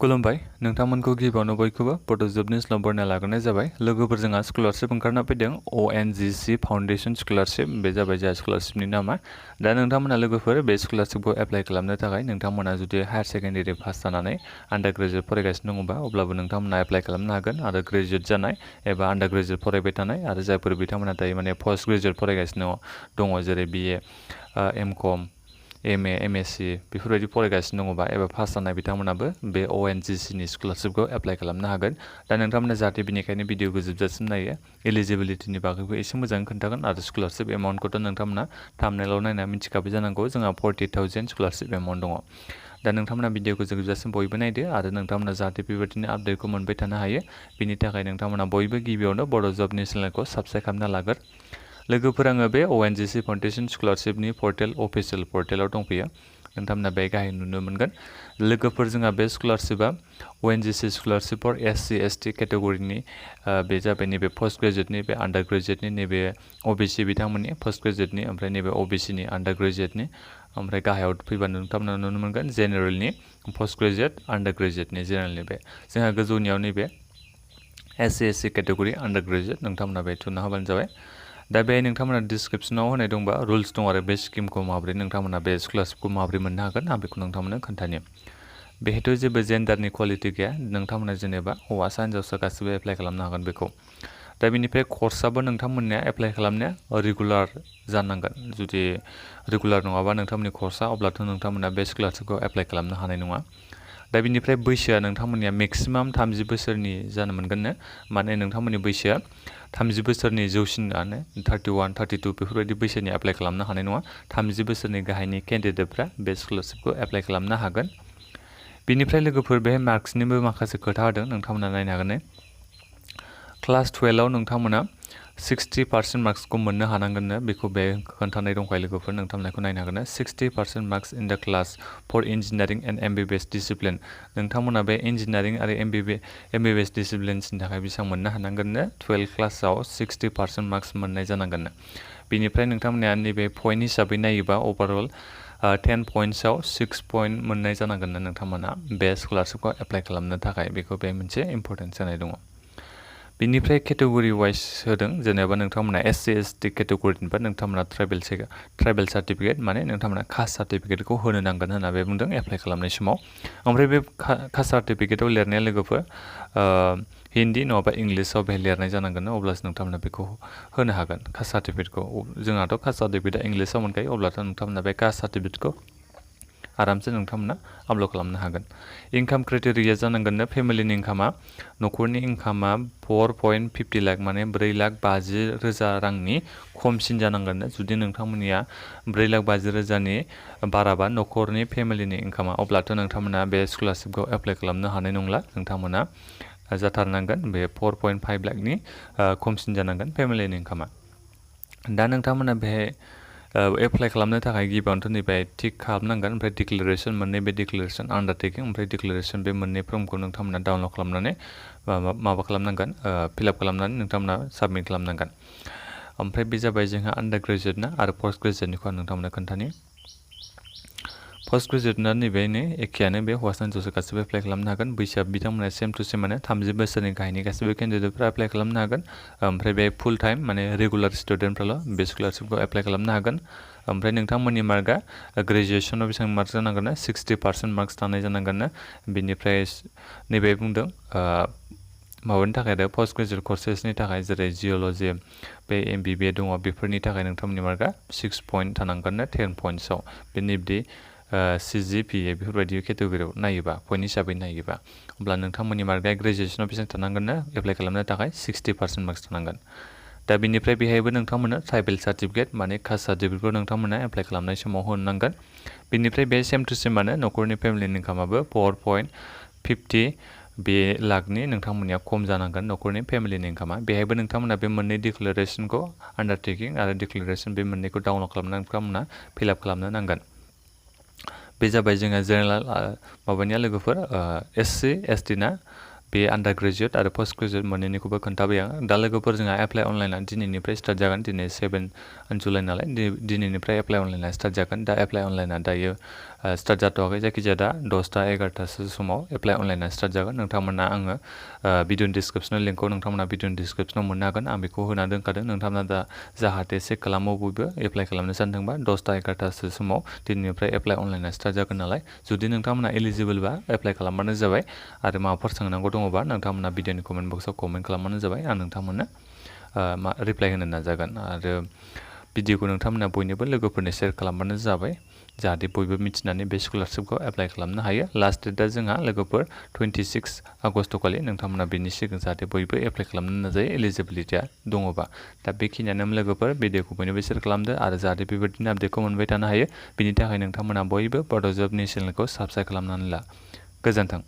खुलुमबाय नोंथांमोनखौ गिबियावनो बयखौबो बड'जबनि स्लाव बरनायना लाग्रोनाय जाबाय लोगोफोर जोंहा स्कलारशिप ओंखारना फैदों ONGC फाउन्डेसन स्कलारशिप बे जाबाय जोंहा स्कलारशिपनि नामा दा नोंथांमोना लोगोफोर बे स्कलारशिपखौ एप्लाइ खालामनो थाखाय नोंथांमोना जुदि हायार सेकेन्डारि पास जानानै आन्डार ग्रेजुवेट फरायगासिनो दङबा अब्लाबो नोंथांमोना एप्लाइ खालामनो हागोन आरो ग्रेजुवेट जानाय एबा आन्डार ग्रेजुवेट फरायबाय थानाय आरो जायफोर बिथांमोना दायो माने पोस्ट ग्रेजुवेट फरायगासिनो दङ जेरै BA MCOM MA MSc बेफोरबायदि फरायगासिनो दङबा एबा पास जानाय बिथांमोनाबो बे ONGC नि स्कलारशिपखौ एप्लाइ खालामनो हागोन दा नोंथांमोना जाहाथे बेनिखायनो भिडिअखौ जोबजासिम नायो एलिजिबिलिटिनि बागैबो एसे मोजाङै खोन्थागोन आरो स्कलारशिप एमाउन्टखौथ' नोंथांमोना थाम्बनेइलाव नायना मिथिखाबाय जानांगौ जोंहा 40,000 स्कलारशिप एमाउन्ट दङ दा नोंथांमोना भिडिअखौ जोबजासिम बयबो नायदो आरो नोंथांमोना जाहाथे बेबायदिनो आपडेटखौ मोनबाय थानो हायो बिनि थाखाय नोंथांमोना बयबो गिबियावनो बड'जबनि चेनेलखौ साबस्क्राइब खालामना लागोर लोगोफोर आङो बे ONGC फाउन्डेसन स्कलारशिपनि पर्टेल अफिसियेल पर्टेलाव दंफैयो नोंथांमोना बे गाहाय नुनो मोनगोन लोगोफोर जोंहा बे स्कलारशिपआ ONGC scholarship for SC ST केटेगरिनि बे जाबाय नैबे पोस्ट ग्रेजुवेटनि बे आन्डार ग्रेजुवेटनि नैबे OBC बिथांमोननि पोस्ट ग्रेजुवेटनि ओमफ्राय नैबे OBC नि आन्डार ग्रेजुवेटनि ओमफ्राय गाहायाव फैबानो नोंथांमोना नुनो मोनगोन जेनेरेलनि पोस्ट ग्रेजुवेट आन्डार ग्रेजुवेटनि जेनेरेलनि बे जोंहा गोजौनियाव नैबे SC SC केटेगरि आन्डार ग्रेजुवेट नोंथांमोना बे थुना होबानो जाबाय दा बे नोंथांमोना डिसक्रिप्सनाव होनाय दंबा रुल्स दं आरो बे स्किमखौ माबोरै नोंथांमोना बे स्कलारशिपखौ माबोरै मोननो हागोन आं बेखौ नोंथांमोननो खोन्थानो बेहायथ' जेबो जेन्डारनि कुवालिटि गैया नोंथांमोना जेनेबा हौवासा हिन्जावसा गासिबो एप्लाइ खालामनो हागोन बेखौ दा बेनिफ्राय कर्सआबो नोंथांमोननिया एप्लाइ खालामनाया रेगुलार जानांगोन जुदि रेगुलार नङाबा नोंथांमोननि कर्सआ अब्लाथ' नोंथांमोना बे स्कलारशिपखौ एप्लाइ खालामनो हानाय नङा दा बेनिफ्राय बैसोआ नोंथांमोननिया मेक्सिमाम 30 बोसोरनि जानो मोनगोननो माने नोंथांमोननि बैसोआ 30 बोसोरनि जौसिनानो 31 32 बेफोरबायदि बैसोनि एप्लाइ खालामनो हानाय नङा 30 बोसोरनि गाहायनि केन्डिडेटफ्रा बे स्कलारशिपखौ एप्लाइ खालामनो हागोन बिनिफ्राय लोगोफोर बे मार्क्सनिबो माखासे खोथा होदों नोंथांमोना नायनो हागोन क्लास 12 आव नोंथांमोना 60% मार्क्सखौ मोननो हानांगोननो बेखौ बे खोन्थानाय दंखायो लोगोफोर नोंथांमोनखौ नायनो हागोन 60% marks in the class for engineering and MBBS discipline नोंथांमोना बे इन्जिनियारिं आरो MBBS डिसिप्लिन्सनि थाखाय बेसेबां मोननो हानांगोननो 12 क्लासाव 60% मार्क्स मोननाय जानांगोननो बेनिफ्राय नोंथांमोना नैबे पइन्ट हिसाबै नायोबा अभारअल 10 पइन्ट्सआव 6 पइन्ट मोननाय जानांगोन नोंथांमोना बे स्कलारशिपखौ एप्लाइ खालामनो थाखाय बेखौ बे मोनसे इम्परटेन्ट जानाय दङ बिनिफ्राय केटेगरि वाइज होदों जेनेबा नोंथांमोना SC ST केटेगरिनिबा नोंथांमोना ट्राइबेल सार्टिफिकेट माने नोंथांमोना कास्ट सार्टिफिकेटखौ होनो नांगोन होनना बे बुंदों एप्लाइ खालामनाय समाव ओमफ्राय बे कास्ट सार्टिफिकेटआव लिरनाया लोगोफोर हिन्दी नङाबा इंलिसाव बे लिरनाय जानांगोन अब्लासो नोंथांमोना बेखौ होनो हागोन कास्ट सार्टिफिकेटखौ जोंहाथ' कास्ट सार्टिफिकेटआ इंलिसाव मोनखायो अब्लाथ' नोंथांमोना बे कास्ट सार्टिफिकेटखौ आरामसे नोंथांमोना आपल'ड खालामनो हागोन इनकाम क्राइटेरिया जानांगोननो फेमिलिनि इनकामा न'खरनि इनकामा 4.50 लाख माने 4,50,000 रांनि खमसिन जानांगोननो जुदि नोंथांमोननिया 4,50,000नि बाराबा न'खरनि फेमिलिनि इनकामा अब्लाथ' नोंथांमोना बे स्कलारशिपखौ एप्लाइ खालामनो हानाय नंला नोंथांमोना जाथारनांगोन बे 4.5 लाखनि खमसिन जानांगोन फेमिलिनि इनकामा दा नोंथांमोना बेहाय एप्लाइ खालामनो थाखाय गिबियावनोथ' नैबे थिक खालामनांगोन ओमफ्राय डिक्लेरेसन मोननै बे डिक्लेरेसन आन्डारटेकिं ओमफ्राय डिक्लेरेसन बे मोननै फर्मखौ नोंथांमोना डाउनलड खालामनानै माबा खालामनांगोन फिलआप खालामनानै नोंथांमोना साबमिट खालामनांगोन ओमफ्राय बे जाबाय जोंहा आन्डार ग्रेजुवेट ना आरो पोस्ट ग्रेजुवेटनिखौ आं नोंथांमोननो खोन्थानि पोस्ट ग्रेजुवेटना नैबेनो एखेयानो बे हौवासा हिन्जावसा गासिबो एप्लाइ खालामनो हागोन बैसोआ बिथांमोना सेम टु सेम माने 30 बोसोरनि गाहायनि गासिबो केन्डिडेटफ्रा एप्लाइ खालामनो हागोन ओमफ्राय बे फुल टाइम माने रेगुलार स्टुडेन्टफ्राल' बे स्कलारशिपखौ एप्लाइ खालामनो हागोन ओमफ्राय नोंथांमोननि मार्कआ ग्रेजुवेसनाव बेसेबां मार्क्स जानांगोन 60% मार्क्स थानाय जानांगोन बेनिफ्राय नैबे बुंदों माबानि थाखाय आरो पोस्ट ग्रेजुवेट कर्सेसनि थाखाय जेरै जिअल'जि बे MBBA दङ बेफोरनि थाखाय नोंथांमोननि मार्कआ 6 पइन्ट थानांगोन 10 पइन्ट्सआव बे नैबे CGPA बेफोरबायदि केटेगरियाव नायोबा पइन्ट हिसाबै नायोबा अब्ला नोंथांमोननि मार्कआ ग्रेजुवेसनाव बेसेबां थानांगोन एप्लाइ खालामनो थाखाय 60% मार्क्स थानांगोन दा बेनिफ्राय बेहायबो नोंथांमोना ट्राइबेल सार्टिफिकेट माने कास्ट सार्टिफिकेटखौ नोंथांमोना एप्लाइ खालामनाय समाव होनांगोन बेनिफ्राय बे सेम टु सेमानो न'खरनि फेमिलिनि इनकामाबो 4.50 बे लाखनि नोंथांमोननिया खम जानांगोन न'खरनि फेमिलिनि इनकामा बेहायबो नोंथांमोना बे मोननै डिक्लेरेसनखौ आन्डारटेकिं आरो डिक्लेरेसन बे मोननैखौ डाउनलड खालामनानै नोंथांमोना फिलआप खालामनो नांगोन बे जाबाय जोंहा जेनेरेल माबानिया लोगोफोर SC ST ना बे आन्डार ग्रेजुवेट आरो पोस्ट ग्रेजुवेट मोननैनिखौबो खोन्थाबाय आं दा लोगोफोर जोंहा एप्लाइ अनलाइना दिनैनिफ्राय स्टार्ट जागोन दिनै 7 जुलाइ नालाय दिनैनिफ्राय एप्लाइ अनलाइना स्टार्ट जागोन दा एप्लाइ अनलाइना दायो स्टार्ट जाथ'वाखै जायखिजाया दा 10टा 11टासो समाव एप्लाइ अनलाइना स्टार्ट जागोन नोंथांमोना आङो भिडिअनि डिसक्रिपसनाव लिंकखौ नोंथांमोना भिडिअनि डिसक्रिपसनाव मोननो हागोन आं बेखौ होना दोनखादों नोंथांमोना दा जाहाथे चेक खालामो बयबो एप्लाइ खालामनो सानदोंबा 10टा 11टासो समाव दिनैनिफ्राय एप्लाइ अनलाइना स्टार्ट जागोन नालाय जुदि नोंथांमोना एलिजिबोलबा एप्लाइ खालामबानो जाबाय आरो माबाफोर सोंनांगौ दङबा नोंथांमोना भिडिअनि कमेन्ट बक्सआव कमेन्ट खालामबानो जाबाय आं नोंथांमोननो रिप्लाइ होनो नाजागोन आरो भिडिअखौ नोंथांमोना बयनोबो लोगोफोरनो शेयार खालामबानो जाबाय जाहाथे बयबो मिथिनानै बे स्कलारशिपखौ एप्लाइ खालामनो हायो लास्ट डेटआ जोंहा लोगोफोर 26 आगस्ट खालि नोंथांमोना बेनि सिगां जाहाथे बयबो एप्लाइ खालामनो नाजायो एलिजिबिलिटिया दङबा दा बेखिनियानो लोगोफोर भिडिअखौ बयनोबो शेयार खालामदो आरो जाहाथे बेबायदिनो आपडेटखौ मोनबाय थानो हायो बिनि थाखाय नोंथांमोना बयबो बड' जबनि चेनेलखौ साबस्क्राइब खालामनानै ला गोजोन्थों।